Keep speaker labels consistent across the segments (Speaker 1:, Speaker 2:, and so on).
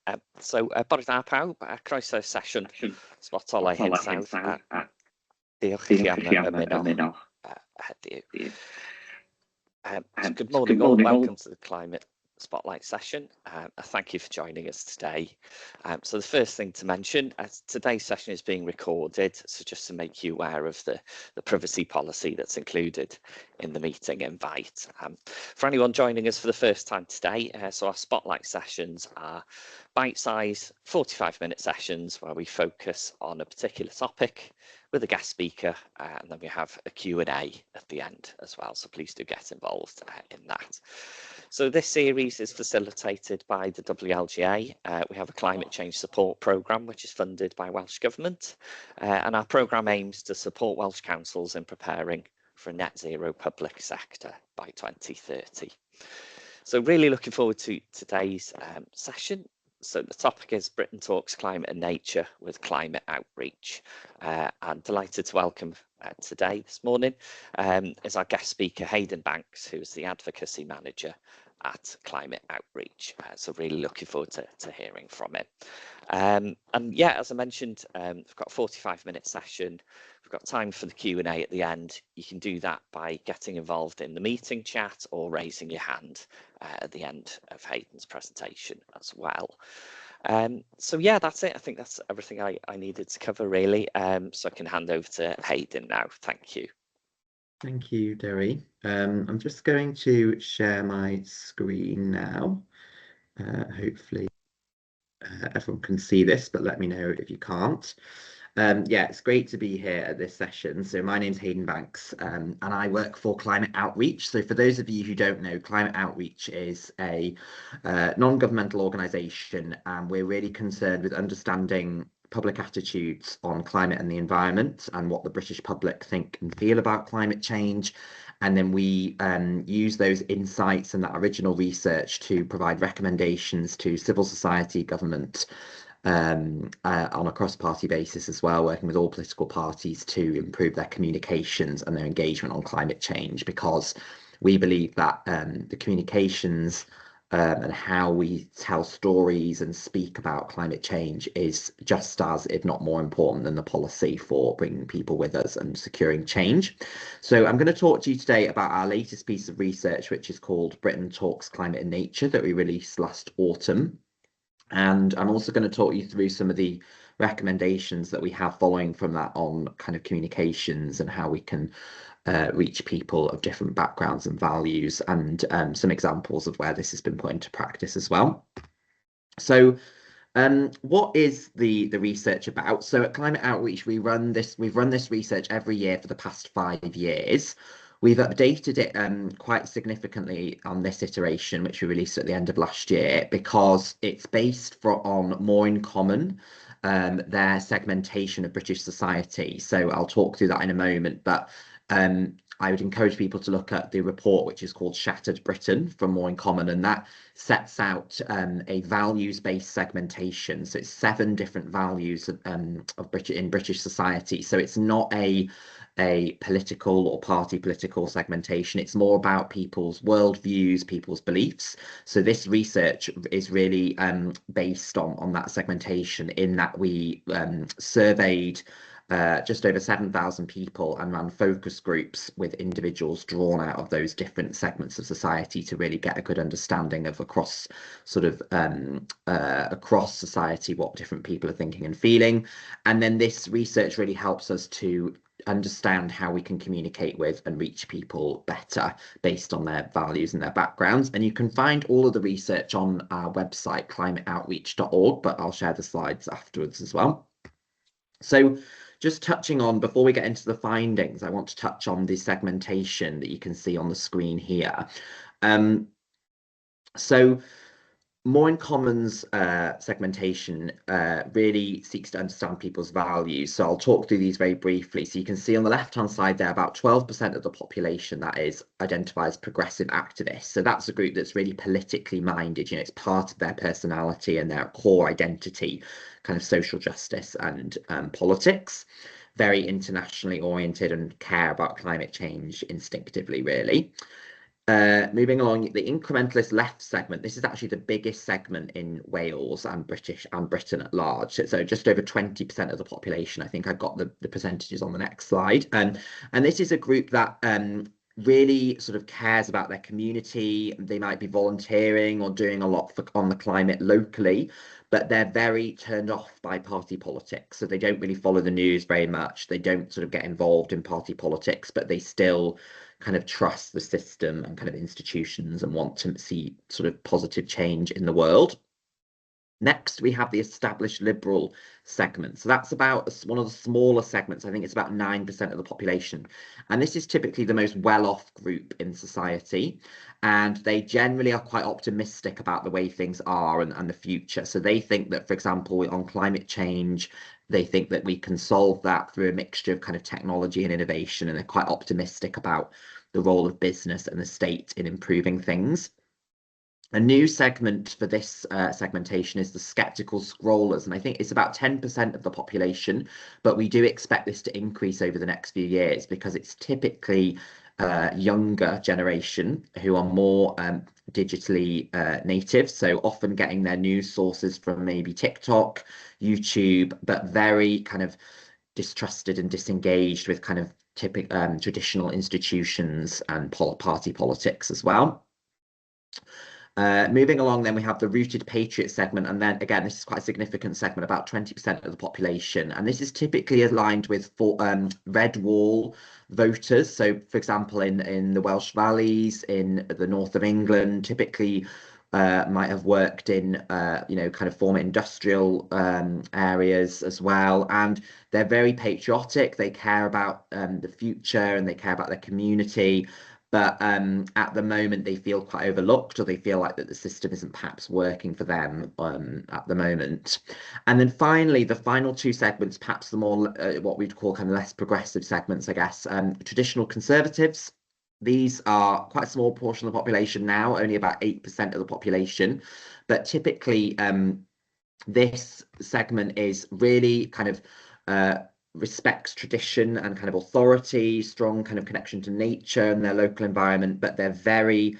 Speaker 1: Bore da pawb, croeso sesiwn Sbotolau Hinsawdd. Diolch i chi am ymuno heddiw. Good morning all, welcome to the Climate Spotlight session, and thank you for joining us today. So the first thing to mention, today's session is being recorded, so just to make you aware of the privacy policy that's included in the meeting invite. For anyone joining us for the first time today, so our Spotlight sessions are bite-sized 45-minute sessions where we focus on a particular topic with a guest speaker, and then we have a Q&A at the end as well, so please do get involved in that. So this series is facilitated by the WLGA. We have a climate change support programme which is funded by Welsh Government, and our programme aims to support Welsh councils in preparing for a net zero public sector by 2030. So really looking forward to today's session. So the topic is Britain Talks Climate and Nature with Climate Outreach. I'm delighted to welcome today, this morning, is our guest speaker, Hayden Banks, who is the Advocacy Manager at Climate Outreach. So really looking forward to hearing from him. And yeah, as I mentioned, we've got a 45-minute session. We've got time for the Q&A at the end. You can do that by getting involved in the meeting chat or raising your hand at the end of Hayden's presentation as well. So yeah, that's it. I think that's everything I needed to cover really. So I can hand over to Hayden now. Thank you.
Speaker 2: Thank you, Derry. I'm just going to share my screen now. Hopefully everyone can see this, but let me know if you can't. Yeah, it's great to be here at this session. So my name's Hayden Banks, and I work for Climate Outreach. So for those of you who don't know, Climate Outreach is a non-governmental organisation, and we're really concerned with understanding public attitudes on climate and the environment and what the British public think and feel about climate change. And then we use those insights and that original research to provide recommendations to civil society, government, on a cross-party basis as well, working with all political parties to improve their communications and their engagement on climate change, because we believe that the communications and how we tell stories and speak about climate change is just as, if not more important than the policy for bringing people with us and securing change. So I'm going to talk to you today about our latest piece of research, which is called Britain Talks Climate and Nature, that we released last autumn. And I'm also going to talk you through some of the recommendations that we have following from that on kind of communications and how we can reach people of different backgrounds and values, and some examples of where this has been put into practice as well. So what is the research about? So at Climate Outreach, we've run this research every year for the past 5 years. We've updated it quite significantly on this iteration, which we released at the end of last year, because it's based on More in Common, their segmentation of British society. So I'll talk through that in a moment, but I would encourage people to look at the report, which is called Shattered Britain from More in Common, and that sets out a values-based segmentation. So it's 7 different values in British society. So it's not a political or party political segmentation. It's more about people's worldviews, people's beliefs. So this research is really based on that segmentation, in that we surveyed just over 7,000 people and ran focus groups with individuals drawn out of those different segments of society to really get a good understanding of across society what different people are thinking and feeling. And then this research really helps us to understand how we can communicate with and reach people better based on their values and their backgrounds. And you can find all of the research on our website, climateoutreach.org, but I'll share the slides afterwards as well. So just touching on, before we get into the findings, I want to touch on the segmentation that you can see on the screen here. So More in Common's segmentation really seeks to understand people's values. So I'll talk through these very briefly. So you can see on the left-hand side there, about 12% of the population, that is, identify as progressive activists. So that's a group that's really politically minded. You know, it's part of their personality and their core identity, kind of social justice and politics. Very internationally oriented and care about climate change instinctively, really. Moving along, the incrementalist left segment, this is actually the biggest segment in Wales and Britain at large. So just over 20% of the population. I think I've got the percentages on the next slide. And this is a group that really sort of cares about their community. They might be volunteering or doing a lot on the climate locally, but they're very turned off by party politics. So they don't really follow the news very much. They don't sort of get involved in party politics, but they still kind of trust the system and kind of institutions and want to see sort of positive change in the world. Next, we have the established liberal segment. So that's about one of the smaller segments. I think it's about 9% of the population. And this is typically the most well-off group in society. And they generally are quite optimistic about the way things are and the future. So they think that, for example, on climate change, they think that we can solve that through a mixture of kind of technology and innovation. And they're quite optimistic about the role of business and the state in improving things. A new segment for this segmentation is the skeptical scrollers, and I think it's about 10% of the population, but we do expect this to increase over the next few years because it's typically younger generation who are more digitally native, so often getting their news sources from maybe TikTok, YouTube, but very kind of distrusted and disengaged with kind of typical traditional institutions and party politics as well. Moving along, then we have the rooted patriot segment, and then again, this is quite a significant segment, about 20% of the population, and this is typically aligned with red wall voters. So, for example, in the Welsh Valleys, in the north of England, typically might have worked in kind of former industrial areas as well, and they're very patriotic. They care about the future and they care about their community. But at the moment, they feel quite overlooked, or they feel like that the system isn't perhaps working for them at the moment. And then finally, the final two segments, perhaps the more what we'd call kind of less progressive segments, I guess, traditional conservatives. These are quite a small portion of the population now, only about 8% of the population. But typically, this segment is really kind of respects tradition and kind of authority, strong kind of connection to nature and their local environment, but they're very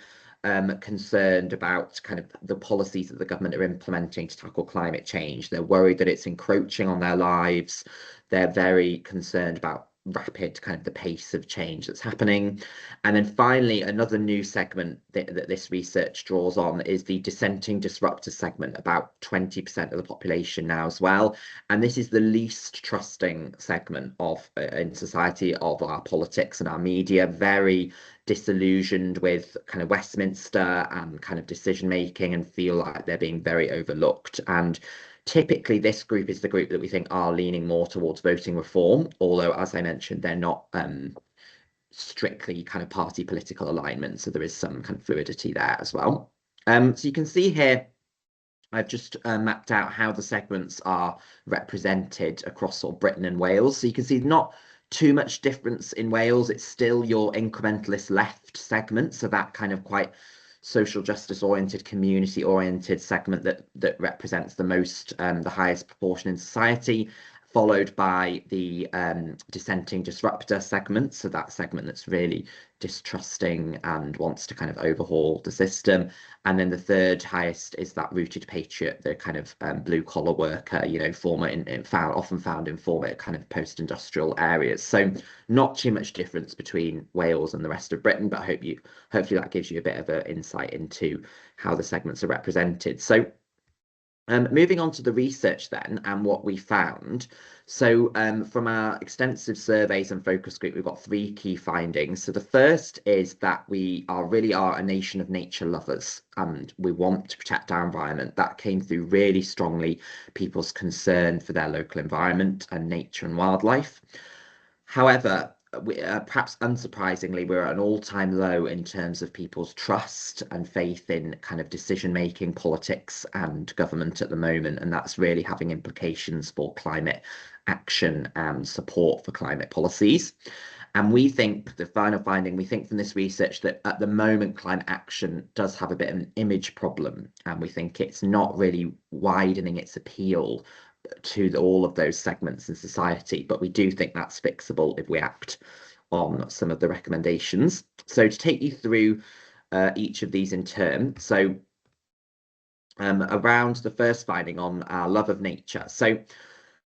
Speaker 2: concerned about kind of the policies that the government are implementing to tackle climate change. They're worried that it's encroaching on their lives. They're very concerned about rapid kind of the pace of change that's happening. And then finally, another new segment that this research draws on is the dissenting disruptor segment, about 20% of the population now as well. And this is the least trusting segment of in society of our politics and our media, very disillusioned with kind of Westminster and kind of decision making, and feel like they're being very overlooked. And typically, this group is the group that we think are leaning more towards voting reform, although, as I mentioned, they're not strictly kind of party political alignment. So there is some kind of fluidity there as well. So you can see here, I've just mapped out how the segments are represented across sort of Britain and Wales. So you can see not too much difference in Wales. It's still your incrementalist left segment, so that kind of quite social justice oriented, community oriented segment that represents the most, the highest proportion in society, followed by the dissenting disruptor segment, so that segment that's really distrusting and wants to kind of overhaul the system. And then the third highest is that rooted patriot, the kind of blue collar worker, you know, often found in former kind of post-industrial areas. So not too much difference between Wales and the rest of Britain, but hopefully that gives you a bit of an insight into how the segments are represented. So moving on to the research then, and what we found. So from our extensive surveys and focus group, we've got three key findings. So the first is that we really are a nation of nature lovers, and we want to protect our environment. That came through really strongly, people's concern for their local environment and nature and wildlife. However, perhaps unsurprisingly, we're at an all-time low in terms of people's trust and faith in kind of decision-making, politics and government at the moment, and that's really having implications for climate action and support for climate policies. And we think, the final finding, we think from this research that at the moment climate action does have a bit of an image problem, and we think it's not really widening its appeal to all of those segments in society, but we do think that's fixable if we act on some of the recommendations. So to take you through each of these in turn. So around the first finding on our love of nature. So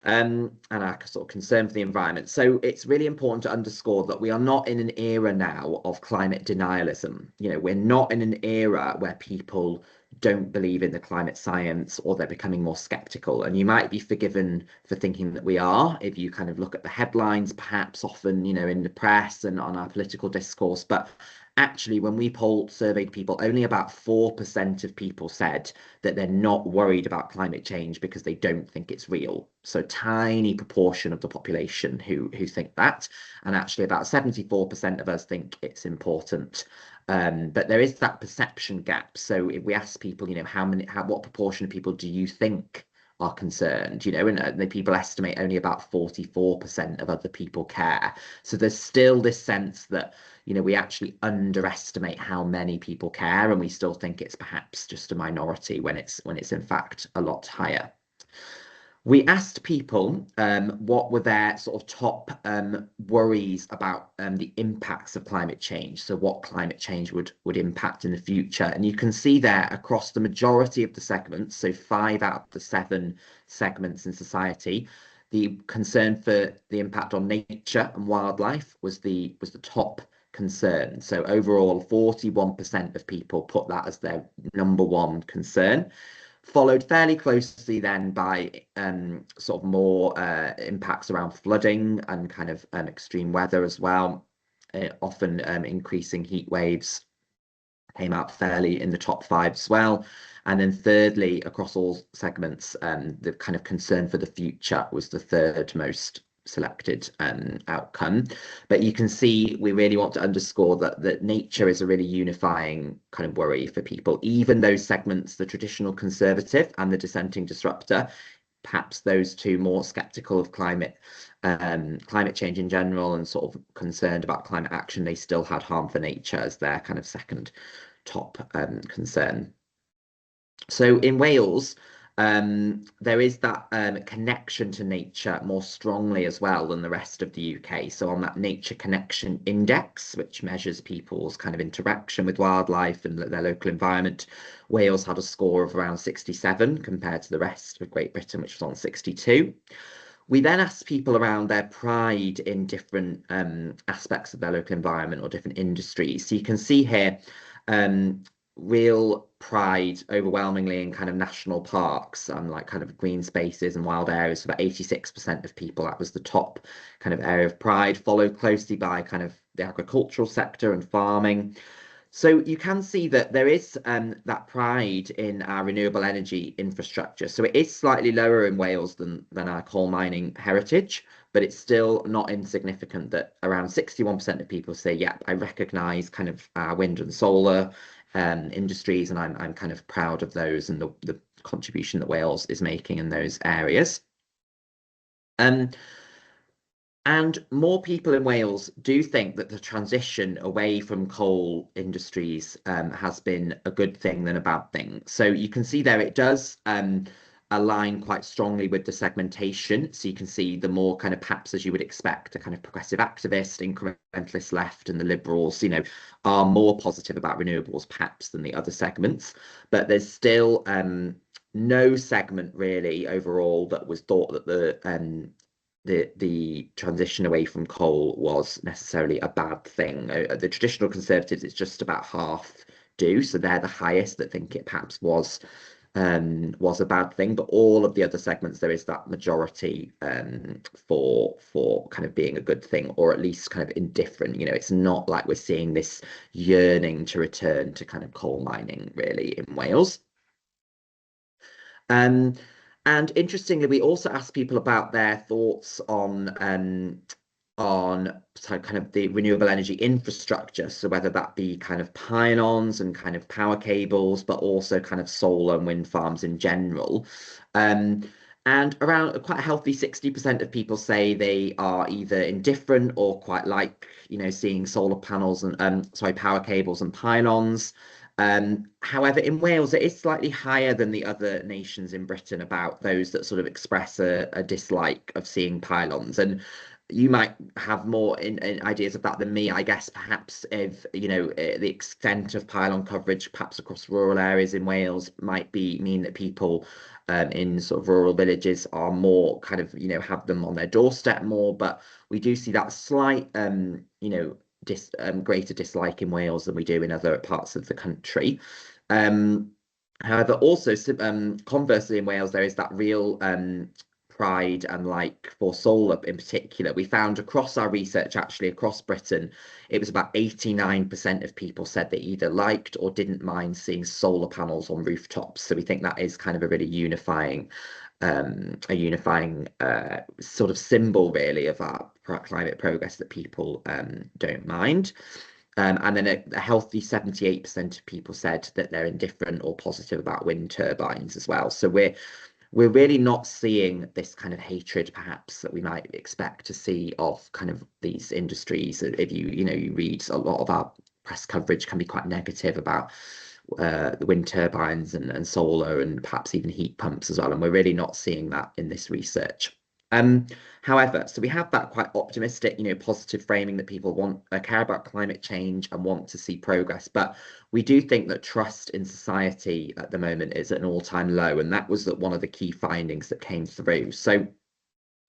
Speaker 2: and our sort of concern for the environment. So it's really important to underscore that we are not in an era now of climate denialism. We're not in an era where people don't believe in the climate science or they're becoming more skeptical. And you might be forgiven for thinking that we are, if you kind of look at the headlines, perhaps often, in the press and on our political discourse. But actually, when we surveyed people, only about 4% of people said that they're not worried about climate change because they don't think it's real. So tiny proportion of the population who think that. And actually about 74% of us think it's important. But there is that perception gap. So if we ask people, what proportion of people do you think are concerned, and the people estimate only about 44% of other people care. So there's still this sense that, we actually underestimate how many people care, and we still think it's perhaps just a minority when it's in fact a lot higher. We asked people what were their sort of top worries about the impacts of climate change. So what climate change would impact in the future. And you can see there across the majority of the segments, so 5 out of the 7 segments in society, the concern for the impact on nature and wildlife was the top concern. So overall, 41% of people put that as their #1 concern. Followed fairly closely then by sort of more impacts around flooding and kind of extreme weather as well. Often increasing heat waves came out fairly in the top 5 as well. And then thirdly, across all segments, the kind of concern for the future was the 3rd most selected outcome. But you can see we really want to underscore that nature is a really unifying kind of worry for people, even those segments, the traditional conservative and the dissenting disruptor, perhaps those two more skeptical of climate change in general and sort of concerned about climate action, they still had harm for nature as their kind of second top concern. So in Wales, there is that connection to nature more strongly as well than the rest of the UK. So on that Nature Connection Index, which measures people's kind of interaction with wildlife and their local environment, Wales had a score of around 67 compared to the rest of Great Britain, which was on 62. We then asked people around their pride in different aspects of their local environment or different industries. So you can see here real pride overwhelmingly in kind of national parks and like kind of green spaces and wild areas. So about 86% of people, that was the top kind of area of pride, followed closely by kind of the agricultural sector and farming. So you can see that there is that pride in our renewable energy infrastructure. So it is slightly lower in Wales than our coal mining heritage, but it's still not insignificant that around 61% of people say, yep, I recognise kind of our wind and solar industries, and I'm kind of proud of those and the contribution that Wales is making in those areas. And more people in Wales do think that the transition away from coal industries has been a good thing than a bad thing. So you can see there it does align quite strongly with the segmentation. So you can see the more kind of perhaps as you would expect, the kind of progressive activist, incrementalist left and the liberals, are more positive about renewables perhaps than the other segments. But there's still no segment really overall that was thought that the transition away from coal was necessarily a bad thing. The traditional conservatives, it's just about half do, so they're the highest that think it perhaps was a bad thing. But all of the other segments, there is that majority for kind of being a good thing, or at least kind of indifferent. It's not like we're seeing this yearning to return to kind of coal mining really in Wales. And interestingly, we also asked people about their thoughts on kind of the renewable energy infrastructure. So whether that be kind of pylons and kind of power cables, but also kind of solar and wind farms in general. And around quite a healthy 60% of people say they are either indifferent or quite like, seeing solar panels and power cables and pylons. However, in Wales, it is slightly higher than the other nations in Britain about those that sort of express a dislike of seeing pylons. And you might have more ideas of that than me, I guess, perhaps if, the extent of pylon coverage, perhaps across rural areas in Wales, might mean that people in sort of rural villages are more kind of, have them on their doorstep more. But we do see that slight, greater dislike in Wales than we do in other parts of the country. However, also conversely in Wales, there is that real pride and like for solar in particular. We found across our research, actually across Britain, it was about 89% of people said they either liked or didn't mind seeing solar panels on rooftops. So we think that is kind of a really unifying sort of symbol really of our climate progress, that people don't mind. And then a healthy 78% of people said that they're indifferent or positive about wind turbines as well. So we're really not seeing this kind of hatred perhaps that we might expect to see of kind of these industries. If you read a lot of our press coverage can be quite negative about the wind turbines and solar and perhaps even heat pumps as well. And we're really not seeing that in this research. However, so we have that quite optimistic, positive framing that people care about climate change and want to see progress. But we do think that trust in society at the moment is at an all-time low, and that was one of the key findings that came through. So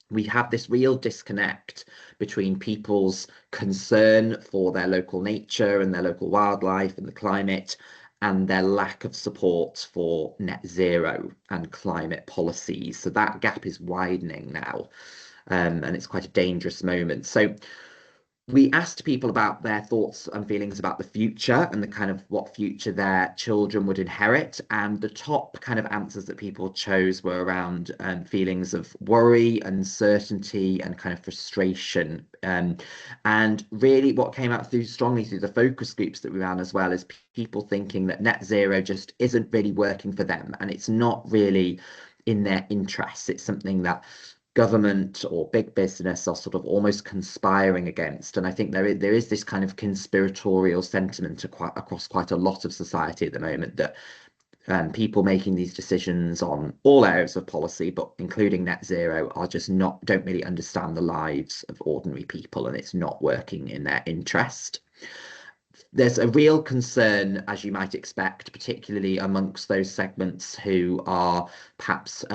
Speaker 2: we have this real disconnect between people's concern for their local nature and their local wildlife and the climate, and their lack of support for net zero and climate policies. So that gap is widening now, and it's quite a dangerous moment. So we asked people about their thoughts and feelings about the future and the kind of what future their children would inherit. And the top kind of answers that people chose were around feelings of worry, uncertainty, and kind of frustration. And really what came out strongly through the focus groups that we ran as well is people thinking that net zero just isn't really working for them, and it's not really in their interests. It's something that government or big business are sort of almost conspiring against. And I think there is this kind of conspiratorial sentiment across quite a lot of society at the moment, that people making these decisions on all areas of policy, but including net zero, are just don't really understand the lives of ordinary people, and it's not working in their interest. There's a real concern, as you might expect, particularly amongst those segments who are perhaps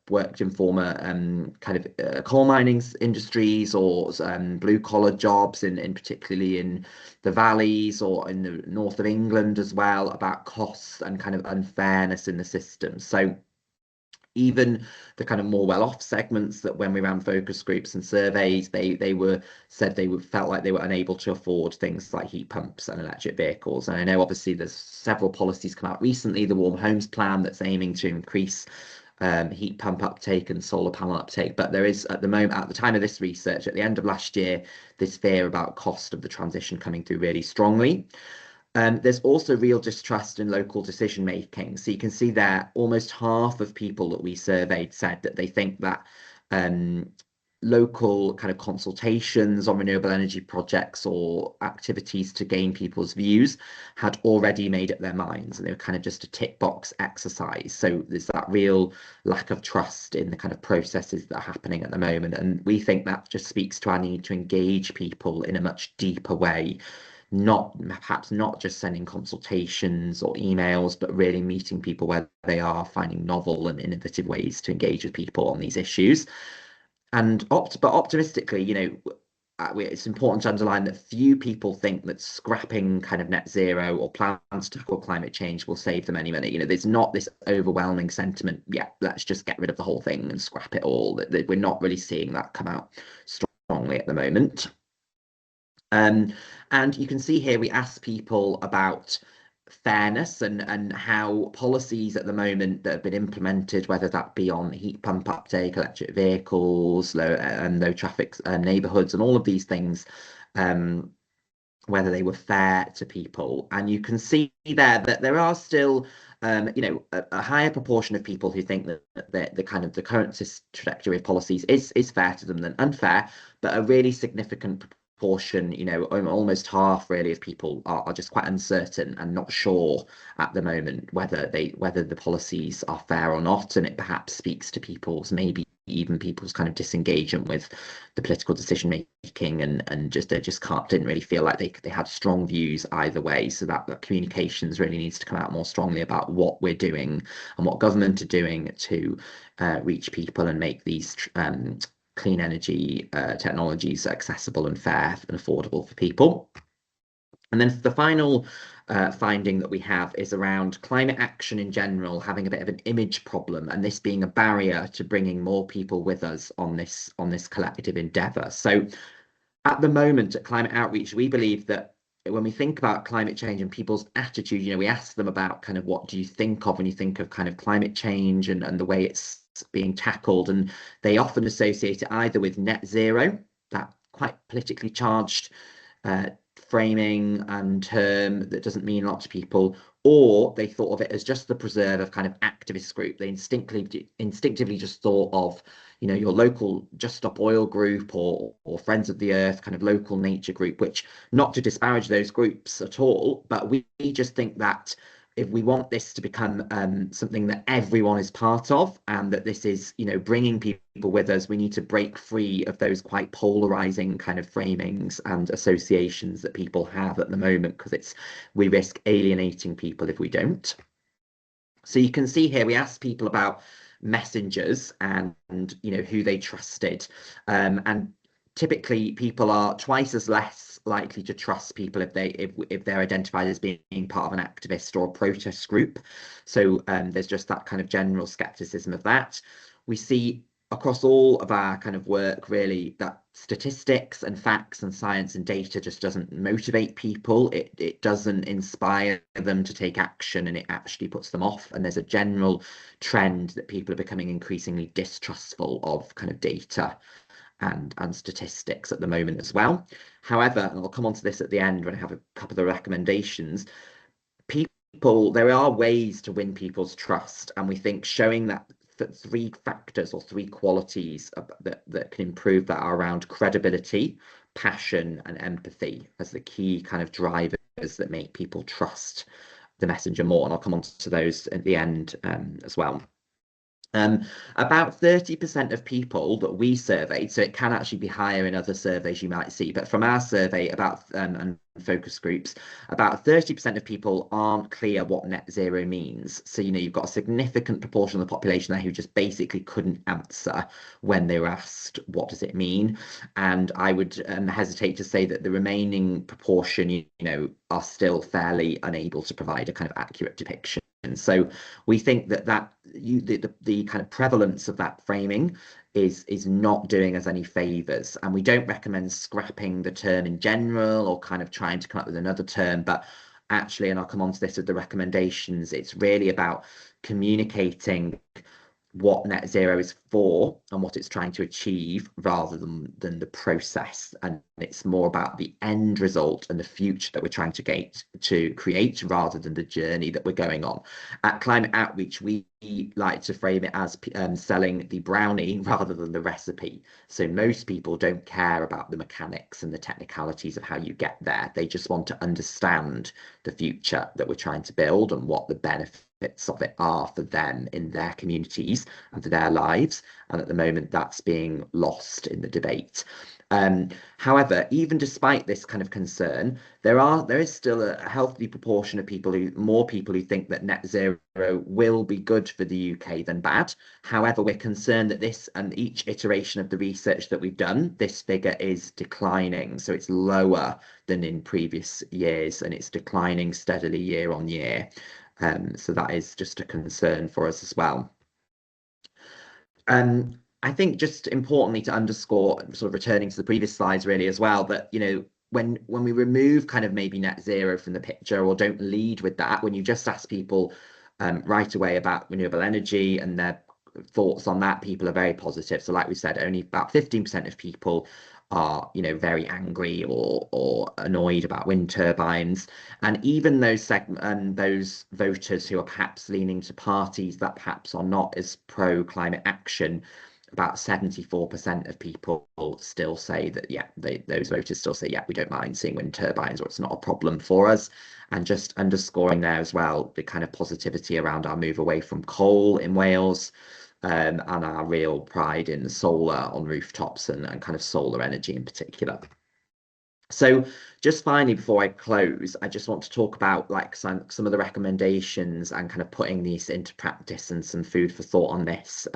Speaker 2: worked in former coal mining industries or blue collar jobs, particularly in the valleys or in the north of England as well, about costs and kind of unfairness in the system. So even the kind of more well-off segments that when we ran focus groups and surveys, they felt like they were unable to afford things like heat pumps and electric vehicles. And I know obviously there's several policies come out recently, the Warm Homes Plan, that's aiming to increase heat pump uptake and solar panel uptake. But there is at the time of this research, at the end of last year, this fear about cost of the transition coming through really strongly. There's also real distrust in local decision making. So you can see there, almost half of people that we surveyed said that they think that local kind of consultations on renewable energy projects or activities to gain people's views had already made up their minds, and they were kind of just a tick box exercise. So there's that real lack of trust in the kind of processes that are happening at the moment. And we think that just speaks to our need to engage people in a much deeper way, perhaps not just sending consultations or emails, but really meeting people where they are, finding novel and innovative ways to engage with people on these issues. And but optimistically, it's important to underline that few people think that scrapping kind of net zero or plans to tackle climate change will save them any money. There's not this overwhelming sentiment, let's just get rid of the whole thing and scrap it all. That we're not really seeing that come out strongly at the moment. And you can see here we ask people about fairness and how policies at the moment that have been implemented, whether that be on heat pump uptake, electric vehicles, low traffic neighbourhoods, and all of these things, whether they were fair to people. And you can see there that there are still a higher proportion of people who think that the current trajectory of policies is fair to them than unfair, but a really significant proportion, almost half really of people are just quite uncertain and not sure at the moment whether the policies are fair or not. And it perhaps speaks to people's maybe even people's kind of disengagement with the political decision making, and just they just didn't really feel like they had strong views either way. So that communications really needs to come out more strongly about what we're doing and what government are doing to reach people and make these clean energy technologies accessible and fair and affordable for people. And then the final finding that we have is around climate action in general having a bit of an image problem, and this being a barrier to bringing more people with us on this collective endeavour. So at the moment at Climate Outreach, we believe that when we think about climate change and people's attitude, we ask them about kind of what do you think of when you think of kind of climate change and the way it's being tackled, and they often associate it either with net zero, that quite politically charged framing and term that doesn't mean a lot to people, or they thought of it as just the preserve of kind of activist group. They instinctively just thought of, your local Just Stop Oil group or Friends of the Earth kind of local nature group, which, not to disparage those groups at all, but we just think that if we want this to become something that everyone is part of, and that this is, bringing people with us, we need to break free of those quite polarizing kind of framings and associations that people have at the moment, because we risk alienating people if we don't. So you can see here, we asked people about messengers and who they trusted, and typically people are twice as less likely to trust people if they're identified as being part of an activist or a protest group. So there's just that kind of general skepticism of that. We see across all of our kind of work really that statistics and facts and science and data just doesn't motivate people. It doesn't inspire them to take action, and it actually puts them off. And there's a general trend that people are becoming increasingly distrustful of kind of data and statistics at the moment as well. However, and I'll come on to this at the end when I have a couple of the recommendations, there are ways to win people's trust, and we think showing that three factors or three qualities that can improve that are around credibility, passion, and empathy as the key kind of drivers that make people trust the messenger more. And I'll come on to those at the end as well. About 30% of people that we surveyed, so it can actually be higher in other surveys you might see, but from our survey and focus groups, about 30% of people aren't clear what net zero means. So you've got a significant proportion of the population there who just basically couldn't answer when they were asked what does it mean. And I would hesitate to say that the remaining proportion are still fairly unable to provide a kind of accurate depiction. So we think that the kind of prevalence of that framing is not doing us any favors, and we don't recommend scrapping the term in general or kind of trying to come up with another term, but actually, and I'll come on to this with the recommendations, it's really about communicating what net zero is for and what it's trying to achieve rather than the process, and it's more about the end result and the future that we're trying to create rather than the journey that we're going on. At Climate Outreach, we like to frame it as selling the brownie rather than the recipe. So most people don't care about the mechanics and the technicalities of how you get there. They just want to understand the future that we're trying to build and what the benefits of it are for them in their communities and for their lives. And at the moment, that's being lost in the debate. However, even despite this kind of concern, there is still a healthy proportion of more people who think that net zero will be good for the UK than bad. However, we're concerned that this and each iteration of the research that we've done, this figure is declining. So it's lower than in previous years, and it's declining steadily year on year. So that is just a concern for us as well. I think just importantly to underscore, sort of returning to the previous slides really as well, that when we remove kind of maybe net zero from the picture, or don't lead with that, when you just ask people right away about renewable energy and their thoughts on that, people are very positive. So like we said, only about 15% of people are very angry or annoyed about wind turbines, and even those voters who are perhaps leaning to parties that perhaps are not as pro climate action, about 74% of people still say that those voters still say we don't mind seeing wind turbines, or it's not a problem for us. And just underscoring there as well the kind of positivity around our move away from coal in Wales. and our real pride in solar on rooftops and kind of solar energy in particular. So just finally, before I close, I just want to talk about like some of the recommendations and kind of putting these into practice and some food for thought on this.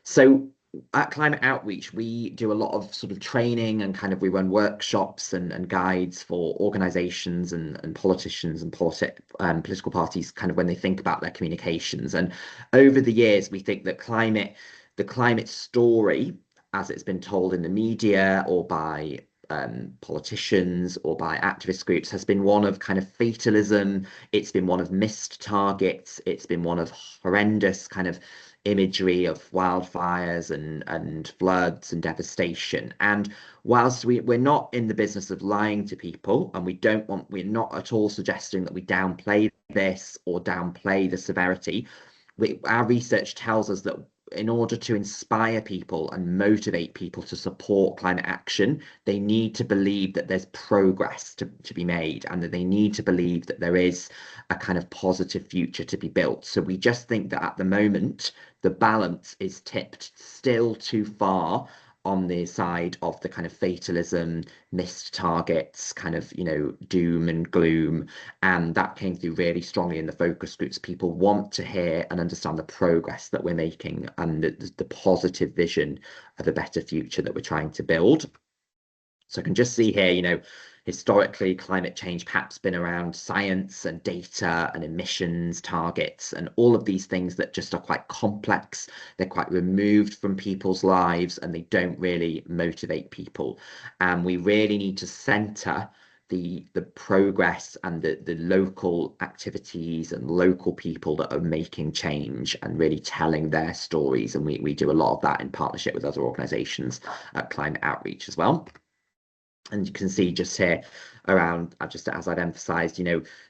Speaker 2: So at Climate Outreach, we do a lot of sort of training and kind of we run workshops and guides for organisations and politicians and political parties kind of when they think about their communications. And over the years, we think that the climate story, as it's been told in the media or by politicians or by activist groups, has been one of kind of fatalism. It's been one of missed targets. It's been one of horrendous kind of imagery of wildfires and floods and devastation. And whilst we're not in the business of lying to people, and we're not at all suggesting that we downplay this or downplay the severity, our research tells us that in order to inspire people and motivate people to support climate action, they need to believe that there's progress to be made and that they need to believe that there is a kind of positive future to be built. So we just think that at the moment, the balance is tipped still too far on the side of the kind of fatalism, missed targets, kind of, doom and gloom. And that came through really strongly in the focus groups. People want to hear and understand the progress that we're making and the positive vision of a better future that we're trying to build. So I can just see here, historically, climate change perhaps been around science and data and emissions targets and all of these things that just are quite complex. They're quite removed from people's lives and they don't really motivate people. And we really need to centre the progress and the local activities and local people that are making change and really telling their stories. And we do a lot of that in partnership with other organisations at Climate Outreach as well. And you can see just here around, just as I've emphasised,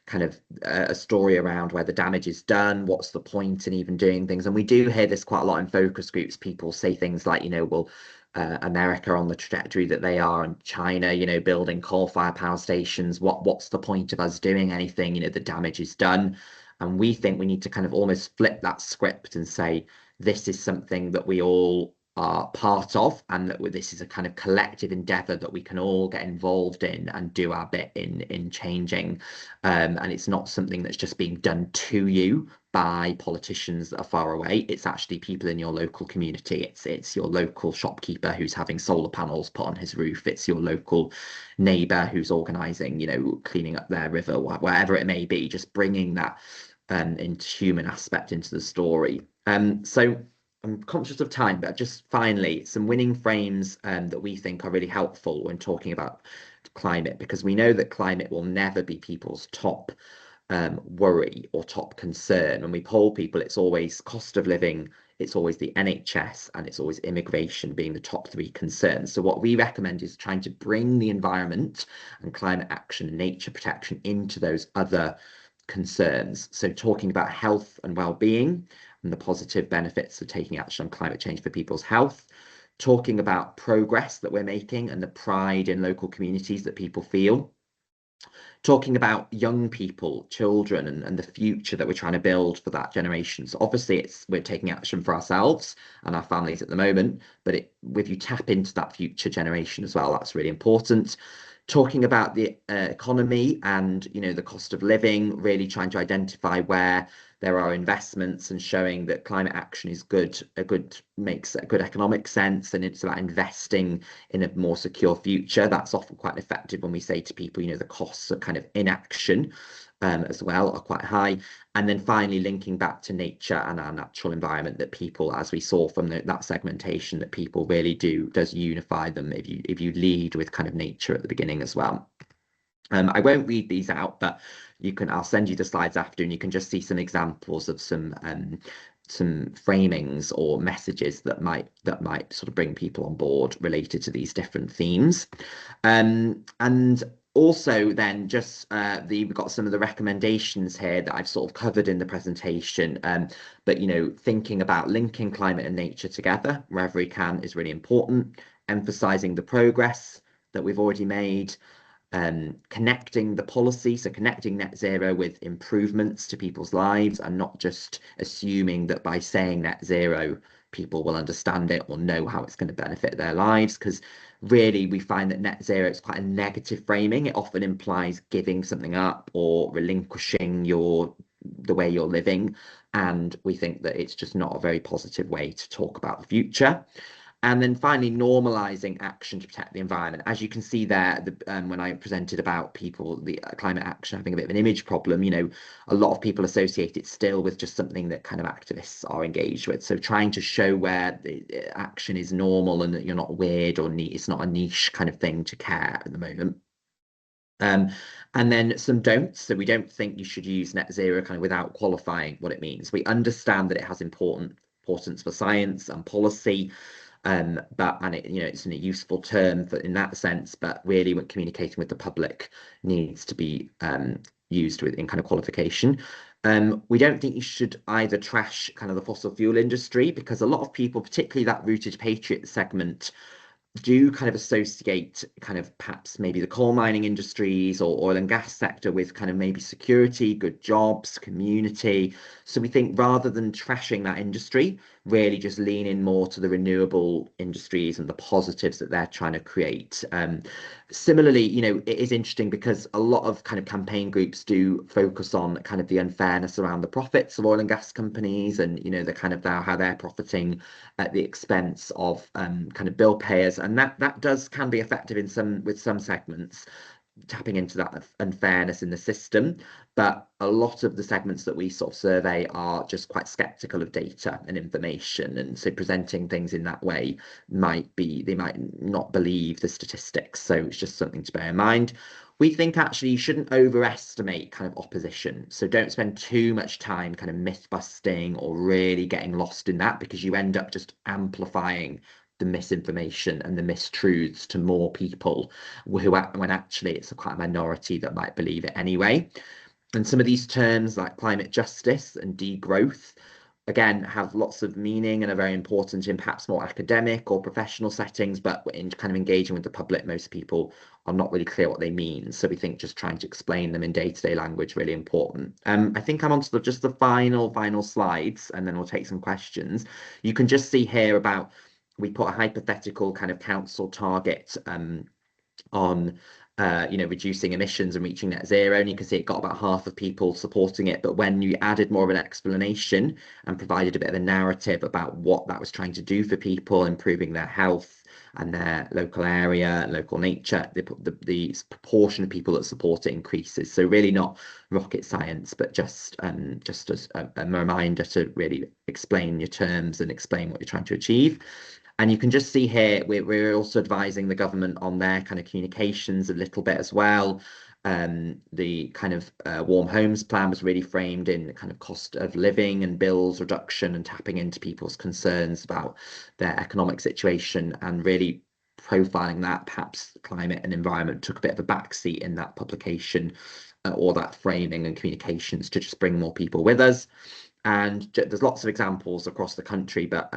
Speaker 2: kind of a story around where the damage is done, what's the point in even doing things. And we do hear this quite a lot in focus groups. People say things like, well, America on the trajectory that they are and China, building coal-fired power stations. What's the point of us doing anything? The damage is done. And we think we need to kind of almost flip that script and say, this is something that we all are part of, and that this is a kind of collective endeavour that we can all get involved in and do our bit in changing. And it's not something that's just being done to you by politicians that are far away. It's actually people in your local community. It's your local shopkeeper who's having solar panels put on his roof. It's your local neighbour who's organising, cleaning up their river, wherever it may be, just bringing that into human aspect into the story. So I'm conscious of time, but just finally, some winning frames that we think are really helpful when talking about climate, because we know that climate will never be people's top worry or top concern. When we poll people, it's always cost of living, it's always the NHS, and it's always immigration being the top three concerns. So what we recommend is trying to bring the environment and climate action and nature protection into those other concerns. So talking about health and well-being and the positive benefits of taking action on climate change for people's health, talking about progress that we're making and the pride in local communities that people feel, talking about young people, children, and the future that we're trying to build for that generation. So obviously we're taking action for ourselves and our families at the moment, but if you tap into that future generation as well, that's really important. Talking about the economy and the cost of living, really trying to identify where there are investments and showing that climate action is makes a good economic sense, and it's about investing in a more secure future. That's often quite effective when we say to people, the costs of kind of inaction as well are quite high. And then finally linking back to nature and our natural environment, that people, as we saw from that segmentation, that people really does unify them if you lead with kind of nature at the beginning as well. I won't read these out, but I'll send you the slides after, and you can just see some examples of some framings or messages that might sort of bring people on board related to these different themes. And also then just we've got some of the recommendations here that I've sort of covered in the presentation, but thinking about linking climate and nature together wherever we can is really important, emphasizing the progress that we've already made, connecting the policy, so connecting net zero with improvements to people's lives, and not just assuming that by saying net zero, people will understand it or know how it's going to benefit their lives, because really we find that net zero is quite a negative framing. It often implies giving something up or relinquishing the way you're living, and we think that it's just not a very positive way to talk about the future. And then finally, normalizing action to protect the environment. As you can see there, when I presented about people, the climate action having a bit of an image problem, you know, a lot of people associate it still with just something that kind of activists are engaged with. So trying to show where the action is normal and that you're not weird or it's not a niche kind of thing to care at the moment. And then some don'ts. So we don't think you should use net zero kind of without qualifying what it means. We understand that it has importance for science and policy, but it's a useful term in that sense, but really when communicating with the public needs to be used in kind of qualification. We don't think you should either trash kind of the fossil fuel industry, because a lot of people, particularly that rooted patriot segment, do kind of associate kind of perhaps maybe the coal mining industries or oil and gas sector with kind of maybe security, good jobs, community. So we think rather than trashing that industry, really just lean in more to the renewable industries and the positives that they're trying to create. Similarly, you know, it is interesting because a lot of kind of campaign groups do focus on kind of the unfairness around the profits of oil and gas companies, and, you know, the kind of how they're profiting at the expense of kind of bill payers. And that can be effective with some segments, tapping into that unfairness in the system. But a lot of the segments that we sort of survey are just quite skeptical of data and information, and so presenting things in that way they might not believe the statistics. So it's just something to bear in mind. We think actually you shouldn't overestimate kind of opposition. So don't spend too much time kind of myth busting or really getting lost in that, because you end up just amplifying the misinformation and the mistruths to more people when actually it's quite a minority that might believe it anyway. And some of these terms like climate justice and degrowth, again, have lots of meaning and are very important in perhaps more academic or professional settings, but in kind of engaging with the public, most people are not really clear what they mean. So we think just trying to explain them in day-to-day language really important. I think I'm on to just the final slides, and then we'll take some questions. You can just see here about, we put a hypothetical kind of council target on reducing emissions and reaching net zero, and you can see it got about half of people supporting it. But when you added more of an explanation and provided a bit of a narrative about what that was trying to do for people, improving their health and their local area, local nature, the proportion of people that support it increases. So really not rocket science, but just as a reminder to really explain your terms and explain what you're trying to achieve. And you can just see here, we're also advising the government on their kind of communications a little bit as well. The kind of warm homes plan was really framed in the kind of cost of living and bills reduction, and tapping into people's concerns about their economic situation, and really profiling that. Perhaps climate and environment took a bit of a backseat in that publication, or that framing and communications, to just bring more people with us. And there's lots of examples across the country, but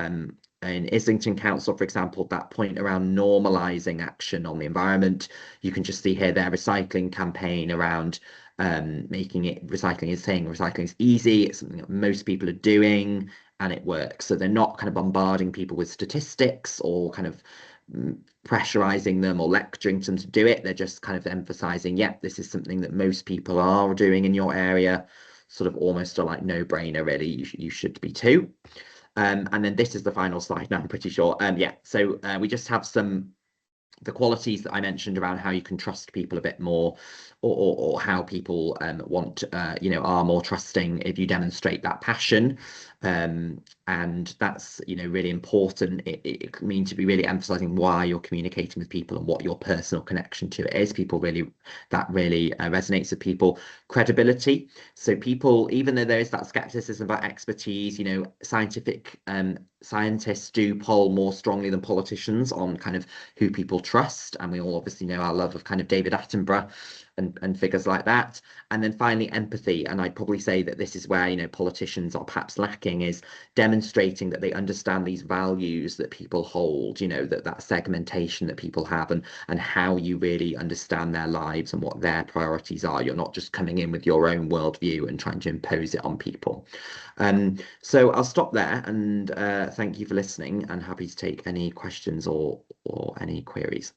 Speaker 2: in Islington Council, for example, that point around normalising action on the environment, you can just see here their recycling campaign around making it, recycling is easy, it's something that most people are doing, and it works. So they're not kind of bombarding people with statistics or kind of pressurizing them or lecturing them to do it. They're just kind of emphasizing, yeah, this is something that most people are doing in your area, sort of almost a like no-brainer, really. You should be too. And then this is the final slide now, I'm pretty sure. So we just have the qualities that I mentioned around how you can trust people a bit more, or how people are more trusting if you demonstrate that passion. And that's, really important. It means to be really emphasizing why you're communicating with people and what your personal connection to it is. That really resonates with people. Credibility. So people, even though there is that skepticism about expertise, scientists do poll more strongly than politicians on kind of who people trust. And we all obviously know our love of kind of David Attenborough and figures like that. And then finally, empathy. And I'd probably say that this is where, you know, politicians are perhaps lacking, is demonstrating that they understand these values that people hold, you know, that segmentation that people have, and how you really understand their lives and what their priorities are. You're not just coming in with your own worldview and trying to impose it on people. So I'll stop there, and thank you for listening, and happy to take any questions or any queries.